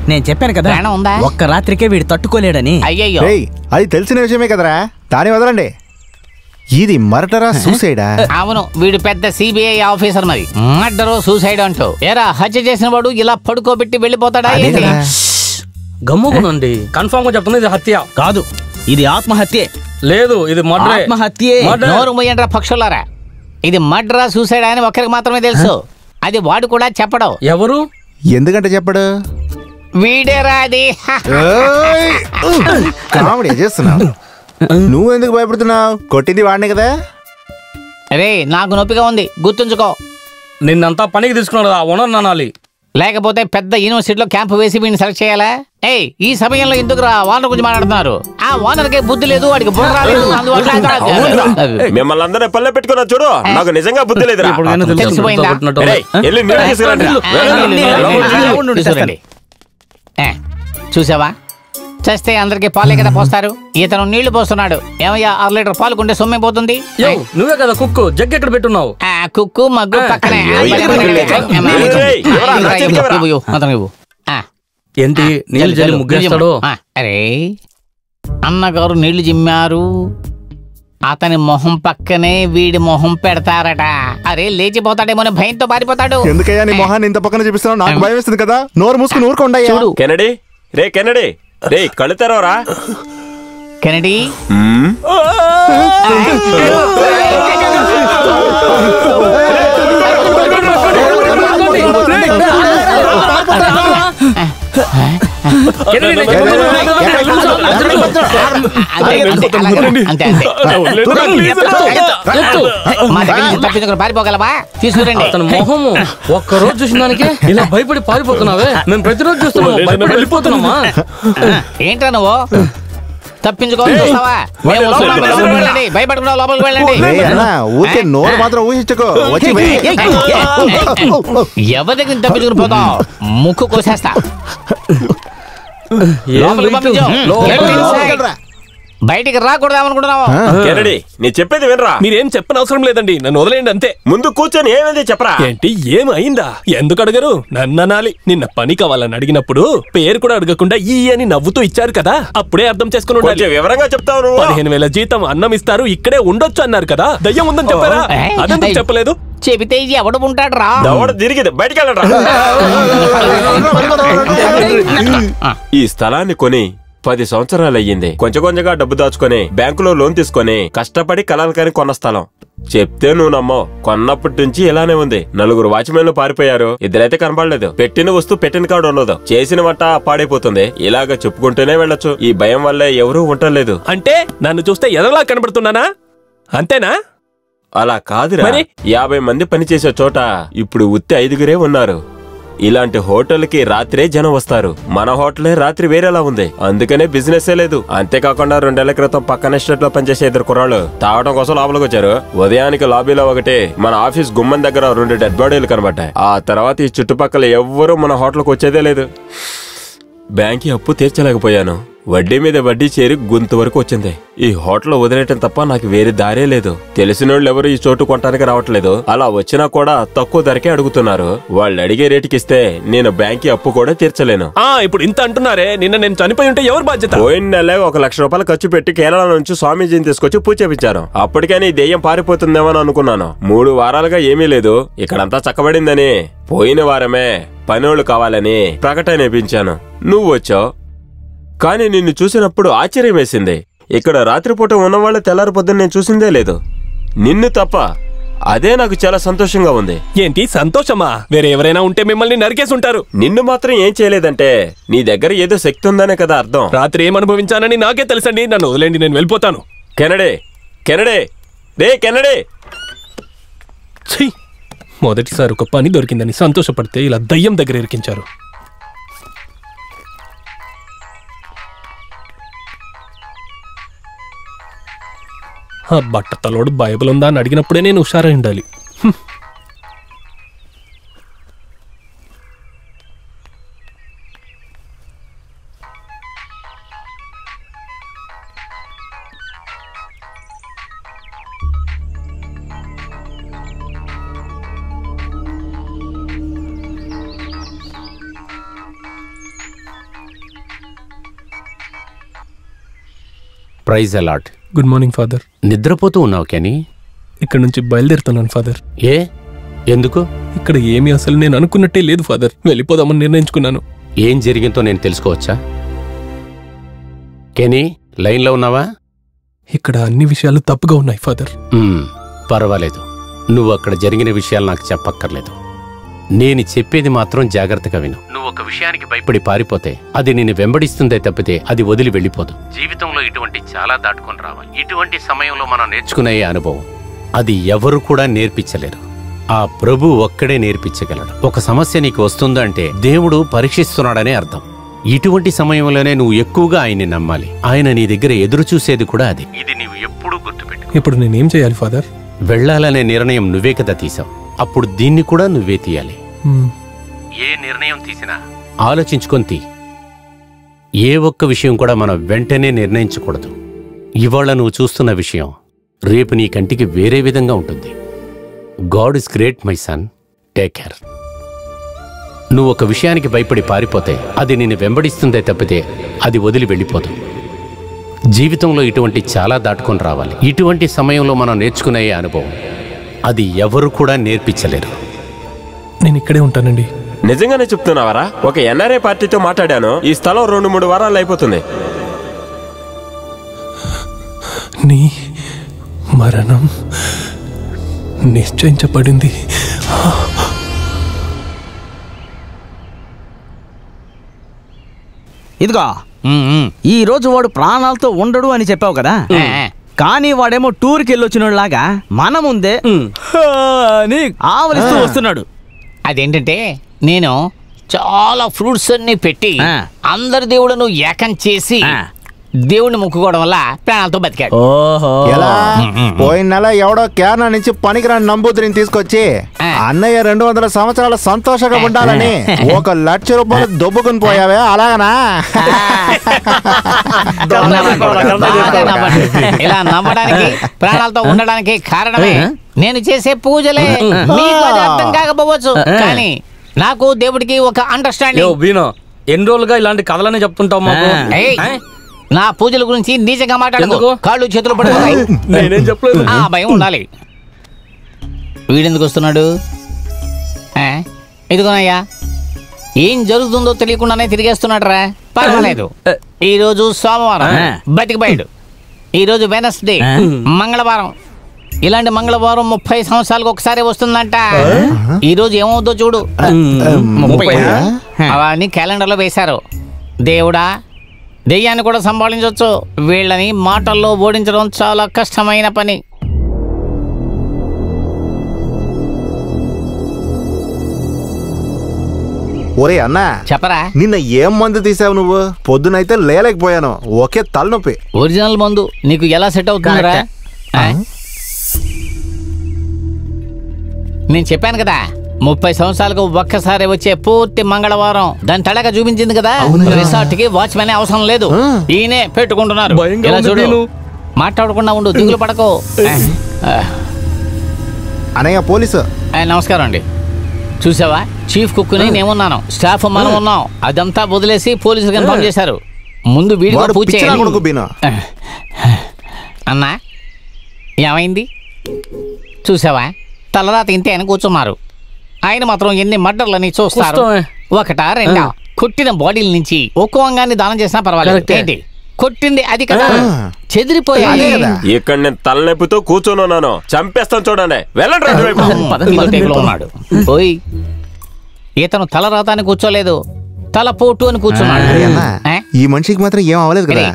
నేను చెప్పాను కదా ఒక్క రాత్రికే వీడు తట్టుకోలేడని. అయ్యయ్యో అది తెలిసిన విషయమే కదరా, దాని వదలండి. ఇది మర్డరా సూసైడా? అవును, వీడు పెద్ద సిబిఐ ఆఫీసర్. మరి మర్డరు సూసైడ్ అంటూ ఏరా హత్య చేసిన వాడు ఇలా పడుకోబెట్టి వెళ్ళిపోతాడా? గమ్ముకునండి, కన్ఫర్మ్ గా చెప్తున్నా ఇది హత్య కాదు, ఇది ఆత్మహత్యే. లేదు, ఇది మర్డర్. ఆత్మహత్యే. నోరు మూయండ్రా పక్షులారా, ఇది మర్డరా సూసైడ్ అని ఒకరికి మాత్రమే తెలుసు. అది వాడు కూడా చెప్పడు. ఎవరు? ఎందుకంటే చెప్పడు? వీడేరా అది. కామెడీ చేస్తున్నావు. నువ్వెందుకు భయపడుతున్నావు? కొట్టింది వాడినే కదా. అరే నాకు నొప్పిగా ఉంది, గుర్తుంచుకో. నిన్నంతా పనికి తీసుకున్నాడు ఆ ఓనర్ అనాలి. లేకపోతే పెద్ద యూనివర్సిటీలో క్యాంప్ వేసి వీడిని సెలెక్ట్ చేయాలా? ఈ సమయంలో ఎందుకు రా ఓనర్ గురించి మాట్లాడుతున్నారు? ఆ ఓనర్ కి బుద్ధి లేదు, వాడికి బుర్ర రాలేదు. మిమ్మల్ని అందరూ పల్లె పెట్టుకున్నా చూడు, నాకు నిజంగా బుద్ధి లేదు. తెలిసిపోయిందా? చూసావా, చేస్తే అందరికి పాలే కదా పోస్తారు. ఇతను నీళ్లు పోస్తున్నాడు. ఏమయ్యా 6 లీటర్ పాలు కొంటే సొమ్మే పోతుంది. నువ్వే కదా కుక్కు, జగ్ ఎక్కడ పెట్టున్నావు? కుక్కు మగ్గు పక్కనే. ఏంటి నీళ్ళు జల్లి ముగ్గేస్తాడు? అరే అన్నగారు నీళ్లు జిమ్మారు, అతని మొహం పక్కనే వీడి మొహం పెడతారట. అరే లేచిపోతాడేమో భయంతో పారిపోతాడు. ఎందుకయ్యా నీ మొహాన్ని ఇంత పక్కన చూపిస్తున్నావు? నాకు భయం వేస్తుంది కదా. నోరు మూసుకుని ఊరుకోండి. చూడు కెనడీ, రే కెనడీ, రే కళ్ళు తెరవరా కెనడీ. పారిపోగలవా? తీసుకురండి. అతను మొహము ఒక్కరోజు చూసిన దానికి ఇలా భయపడి పారిపోతున్నావే. మేము ప్రతిరోజు చూస్తున్నాం, వెళ్ళిపోతున్నామా? ఏంట్రా నువ్వు తప్పించుకోవాలి చూస్తావా? భయపడకుండా లోపలికి వెళ్ళండి. నోరు మాత్రం ఊహించుకో. ఎవరి దగ్గర తప్పించుకుని పోతావు? ముక్కు కోసేస్తా. బయటికి రాకూడదామనుకుంటున్నావా? కెనడీ నీ చెప్పేది వినరా? మీరేం చెప్పనవసరం లేదండి, నన్ను వదిలేయండి అంతే. ముందు కూర్చొని ఏమైంది చెప్పరా. ఏంటి ఏమైందా? ఎందుకు అడగరు? నన్ను అనాలి. నిన్న పని కావాలని అడిగినప్పుడు పేరు కూడా అడగకుండా ఈ అని నవ్వుతూ ఇచ్చారు కదా, అప్పుడే అర్థం చేసుకుని ఉండాలి. వివరంగా చెప్తాను. 15,000 జీతం, అన్నం ఇస్తారు, ఇక్కడే ఉండొచ్చు అన్నారు కదా. దయ్యం ఉందని చెప్పారా? అదంతా చెప్పలేదు. చెబితే ఎవడు ఉంటాడు రా? తిరిగి బయటికి వెళ్ళరా. ఈ స్థలాన్ని కొని 10 సంవత్సరాలు అయ్యింది. కొంచెం కొంచెంగా డబ్బు దాచుకొని బ్యాంకులో లోన్ తీసుకొని కష్టపడి కలలు కాని కొన్న స్థలం. చెప్తే నువ్వు నమ్మవు, కొన్నప్పటి నుంచి ఇలానే ఉంది. 4 వాచ్మెన్లు పారిపోయారు, 2 అయితే కనపడలేదు. పెట్టిన వస్తువు పెట్టిన కాడు ఉండదు, చేసిన వంట పాడైపోతుంది. ఇలాగ చెప్పుకుంటూనే వెళ్ళొచ్చు. ఈ భయం వల్లే ఎవరూ ఉండలేదు. అంటే నన్ను చూస్తే ఎదలా కనబడుతున్నానా? అంతేనా? అలా కాదురా, 50 మంది పనిచేసే చోట ఇప్పుడు ఉత్తి 5గురే ఉన్నారు. ఇలాంటి హోటల్ కి రాత్రే జనం వస్తారు. మన హోటలే రాత్రి వేరేలా ఉంది, అందుకనే బిజినెస్ లేదు. అంతేకాకుండా 2 ఏళ్ల క్రితం పక్కన ఎస్టేట్ లో పనిచేసే 2 కుర్రాళ్ళు తాగడం కోసం లోపలికి వచ్చారు. ఉదయానికి లాబీలో ఒకటి, మన ఆఫీస్ గుమ్మం దగ్గర 2 డెడ్ బాడీలు కనబడ్డాయి. ఆ తర్వాత ఈ చుట్టుపక్కల ఎవ్వరూ మన హోటల్కి వచ్చేదే లేదు. బ్యాంకి అప్పు తీర్చలేకపోయాను. వడ్డీ మీద వడ్డీ చేరి గొంతు వరకు వచ్చింది. ఈ హోటల్ వదిలేయటం తప్ప నాకు వేరే దారే లేదు. తెలిసినోళ్ళు ఎవరు ఈ చోటు కొనడానికి రావట్లేదు. అలా వచ్చినా కూడా తక్కువ ధరకే అడుగుతున్నారు. వాళ్ళు అడిగే రేటుకి ఇస్తే నేను బ్యాంకి అప్పు కూడా తీర్చలేను. ఇప్పుడు ఇంత అంటున్నారే, నిన్న నేను చనిపోయి ఉంటే ఎవరు బాధ్యత? పోయిన నెల 1 లక్ష రూపాయలు ఖర్చు పెట్టి కేరళ నుంచి స్వామీజీని తీసుకొచ్చి పూజ చేపించారు. అప్పటికైనా ఈ దెయ్యం పారిపోతుందేమో అనుకున్నాను. 3 వారాలుగా ఏమీ లేదు. ఇక్కడంతా చక్కబడిందని పోయిన వారమే పనోళ్ళు కావాలని ప్రకటన వేయించాను. నువ్వు వచ్చావు, కానీ నిన్ను చూసినప్పుడు ఆశ్చర్యం వేసింది. ఇక్కడ రాత్రిపూట ఉన్నవాళ్ళ తెల్లారి పొద్దున్న నేను చూసిందే లేదు, నిన్ను తప్ప. అదే నాకు చాలా సంతోషంగా ఉంది. ఏంటి సంతోషమా? వేరే ఎవరైనా ఉంటే మిమ్మల్ని నరికేసి ఉంటారు. నిన్ను మాత్రం ఏం చేయలేదంటే నీ దగ్గర ఏదో శక్తి ఉందనే కదా అర్థం. రాత్రి ఏమనుభవించానని నాకే తెలుసండి. నన్ను వదిలేండి, నేను వెళ్ళిపోతాను. కెనడే, కెనడే, రే కెనడే. మొదటిసారి ఒక పని దొరికిందని సంతోషపడితే ఇలా దయ్యం దగ్గర ఇరికించారు. ఆ బట్టతలోడు బైబిల్ ఉందా అని అడిగినప్పుడే నేను హుషారై ఉండాలి. Prize allot. Good morning father. నిద్రపోతూ ఉన్నావు కెనీ? ఇక్కడ నుంచి బయలుదేరుతున్నాను ఫాదర్. ఏ ఎందుకు? ఇక్కడ ఏమీ అసలు నేను అనుకున్నట్టే లేదు ఫాదర్. వెళ్ళిపోదామని నిర్ణయించుకున్నాను. ఏం జరిగిందో నేను తెలుసుకోవచ్చా? కెనీ లైన్లో ఉన్నావా? ఇక్కడ అన్ని విషయాలు తప్పుగా ఉన్నాయి ఫాదర్. పర్వాలేదు, నువ్వు అక్కడ జరిగిన విషయాలు నాకు చెప్పక్కర్లేదు. నేను చెప్పేది మాత్రం జాగ్రత్తగా విను. నువ్వు ఒక విషయానికి భయపడి పారిపోతే అది నిన్ను వెంబడిస్తుందే తప్పితే అది వదిలి వెళ్ళిపోదు. జీవితంలో ఇటువంటి చాలా దాటుకొని రావాలి. ఇటువంటి సమయంలో మనం నేర్చుకునే అనుభవం అది ఎవరు కూడా నేర్పించలేరు. ఆ ప్రభు ఒక్కడే నేర్పించగలడు. ఒక సమస్య నీకు వస్తుందంటే దేవుడు పరీక్షిస్తున్నాడనే అర్థం. ఇటువంటి సమయంలోనే నువ్వు ఎక్కువగా ఆయన్ని నమ్మాలి. ఆయన నీ దగ్గర ఎదురు చూసేది కూడా అది. ఇది నీవు ఎప్పుడూ గుర్తుపెట్టు. ఇప్పుడు నేనేం చేయాలి ఫాదర్? వెళ్ళాలనే నిర్ణయం నువ్వే కదా తీసావు, అప్పుడు దీన్ని కూడా నువ్వే తీయాలి. ఏ నిర్ణయం తీసినా ఆలోచించుకొని తీ. ఏ ఒక్క విషయం కూడా మనం వెంటనే నిర్ణయించకూడదు. ఇవాళ నువ్వు చూస్తున్న విషయం రేపు నీ కంటికి వేరే విధంగా ఉంటుంది. God is great my son, take care. నువ్వు ఒక విషయానికి భయపడి పారిపోతే అది నిన్ను వెంబడిస్తుందే తప్పితే అది వదిలి వెళ్ళిపోదు. జీవితంలో ఇటువంటి చాలా దాటుకొని రావాలి. ఇటువంటి సమయంలో మనం నేర్చుకునే అనుభవం అది ఎవరు కూడా నేర్పించలేరు. నేను ఇక్కడే ఉంటానండి. నిజంగానే చెప్తున్నావారా? ఒక ఎన్ఆర్ఐ పార్టీతో మాట్లాడాను. ఈ స్థలం 2-3 వారాలు అయిపోతుంది. నీ మరణం నిశ్చయించబడింది. ఇదిగో, ఈ రోజు వాడు ప్రాణాలతో ఉండడు అని చెప్పావు కదా, కానీ వాడేమో టూర్కి వెళ్ళొచ్చినలాగా మన ముందే అని ఆవలిస్తూ వస్తున్నాడు. అదేంటంటే నేను చాలా ఫ్రూట్స్ అన్ని పెట్టి అందరి దేవుడును ఏకం చేసి దేవుడిని ముక్కుకోవడం వల్ల ప్రాణాలతో బతికాడు. ఎలా? పోయిన నెల ఎవడో కేరళ నుంచి పనికిరాని నంబూదిరిని తీసుకొచ్చి అన్నయ్య 200 సంవత్సరాల సంతోషంగా ఉండాలని 1 లక్ష రూపాయలు దొబ్బుకుని పోయావే, అలాగనా? ఇలా నమ్మడానికి ప్రాణాలతో ఉండడానికి కారణమే నేను చేసే పూజలే. మీకు అది అర్థం కాకపోవచ్చు, కానీ నాకు దేవుడికి ఒక అండర్స్టాండింగ్. ఎన్ని రోజులుగా ఇలాంటి కథలనే చెప్తుంటావు మాకు. నా పూజల గురించి నీచంగా మాట్లాడకు. కాళ్ళు చేతులు పడిపోతాయి. నేనేం చెప్పలేదు. ఆ భయం ఉండాలి. వీడెందుకు వస్తున్నాడు? ఇదిగోనయ్యా, ఏం జరుగుతుందో తెలియకుండానే తిరిగేస్తున్నాడు రా. పర్వాలేదు, ఈ రోజు సోమవారం బతికిపోయాడు. ఈ రోజు వెనస్డే మంగళవారం. ఇలాంటి మంగళవారం 30 సంవత్సరాలకు ఒకసారి వస్తుందంట. ఈ రోజు ఏమవుతుందో చూడు. అవన్నీ క్యాలెండర్లో వేశారు. దేవుడా, దెయ్యాన్ని కూడా సంభాళించవచ్చు. వీళ్ళని మాటల్లో ఓడించడం చాలా కష్టమైన పని. ఒరే అన్నా, చెప్పరా? నిన్న ఏం మందు తీసావు నువ్వు? పొద్దునైతే లేలేకపోయాను, ఒకే తలనొప్పి. ఒరిజినల్ మందు నీకు ఎలా సెట్ అవుతుందిరా? నేను చెప్పాను కదా, 30 సంవత్సరాలకు ఒక్కసారి వచ్చే పూర్తి మంగళవారం. దాని తడక చూపించింది కదా. రిసార్ట్ కి వాచ్మెన్ అవసరం లేదు, ఈయనే పెట్టుకుంటున్నారు. ఇలా చూడు, మాట్లాడకుండా ఉండు, దిగులు పడకు. అనయ్య పోలీసు. నమస్కారం అండి. చూసావా, చీఫ్ కుక్ని నేనున్నాను, స్టాఫ్ మనం ఉన్నాం. అదంతా వదిలేసి పోలీసులకు ఇన్ఫార్మ్ చేశారు. ముందు వీడియో పూజ చేయాలి. అన్నా, ఏమైంది చూసావా? తలరాత ఇంతే అని కూర్చున్నారు. ఆయన మాత్రం ఎన్ని మర్డర్లని చూస్తారు. 1, 2 కొట్టిన బాడీల నుంచి ఒక్కో అంగాన్ని దానం చేసినా పర్వాలేదు. ఏంటి కొట్టింది అది కదా, చెదిరిపోయాయి. ఇక్కడ నేను తలనొప్పితో కూర్చొని చంపేస్తాను చూడండి. వెళ్ళండి. ఉన్నాడు. ఓయ్, ఇతను తలరాత అని కూర్చోలేదు, తలపోటు అని కూర్చున్నాడు. ఈ మనిషికి మాత్రం ఏం అవ్వలేదు కదా.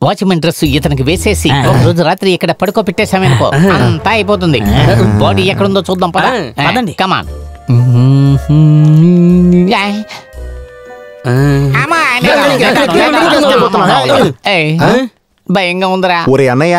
వాచ్మెన్ డ్రెస్ ఇతనికి వేసేసి ఒక రోజు రాత్రి ఇక్కడ పడుకో పెట్టేసామనుకో, అంతా అయిపోతుంది. బాడీ ఎక్కడుందో చూద్దాం పదండి. కమాన్. భయంగా ఉందిరా. ఒరే అన్నయ్య,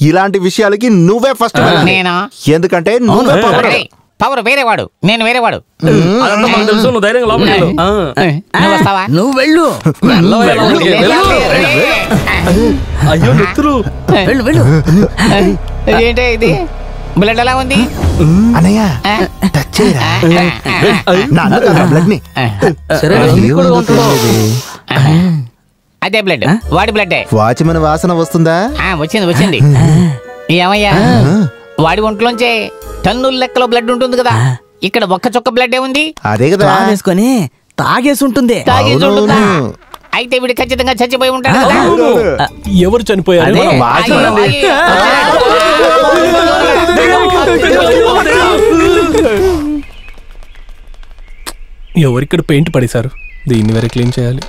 ఇలాంటి విషయాలకి నువ్వే ఫస్ట్. నేనా? ఎందుకంటే నువ్వే పవర్ వేరేవాడు, నేను వేరేవాడు. వస్తావా? నువ్వు వెళ్ళు. ఏంటే ఇది? బ్లడ్ ఎలా ఉంది అన్నయ్య? అదే బ్లడ్, వాడి బ్లడ్. వాచ్మెన్ వాసన వస్తుందా? వచ్చింది. ఏమయ్యా, వాడి ఒంట్లోంచే టన్నుల లెక్కలో బ్లడ్ ఉంటుంది కదా, ఇక్కడ ఒక్క చొక్క బ్లడ్ ఉంది. అదే కదా వేసుకొని తాగేసి ఉంటుంది. తాగేసి ఉంటుందా? అయితే వీడు ఖచ్చితంగా చచ్చిపోయి ఉంటాడు కదా. ఎవరు చనిపోయారు? ఎవరిక్కడ పెయింట్ పడేశారు? దీన్ని వేరే క్లీన్ చేయాలి.